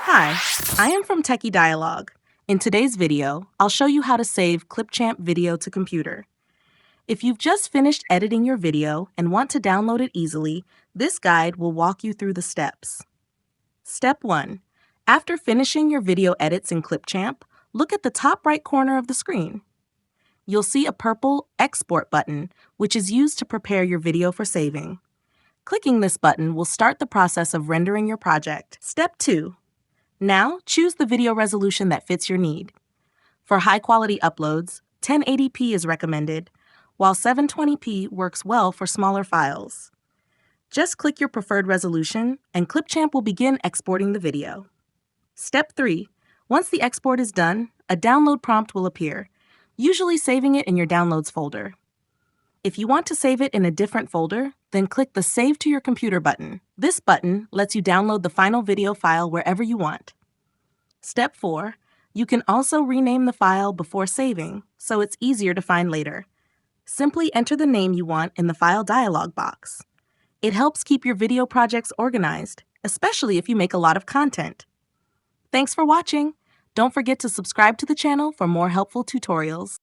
Hi, I am from Techie Dialogue. In today's video, I'll show you how to save Clipchamp video to computer. If you've just finished editing your video and want to download it easily, this guide will walk you through the steps. Step 1. After finishing your video edits in Clipchamp, look at the top right corner of the screen. You'll see a purple Export button, which is used to prepare your video for saving. Clicking this button will start the process of rendering your project. Step 2. Now, choose the video resolution that fits your need. For high-quality uploads, 1080p is recommended, while 720p works well for smaller files. Just click your preferred resolution, and Clipchamp will begin exporting the video. Step 3. Once the export is done, a download prompt will appear, usually saving it in your Downloads folder. If you want to save it in a different folder, then click the Save to Your Computer button. This button lets you download the final video file wherever you want. Step 4. You can also rename the file before saving, so it's easier to find later. Simply enter the name you want in the file dialog box. It helps keep your video projects organized, especially if you make a lot of content. Thanks for watching. Don't forget to subscribe to the channel for more helpful tutorials.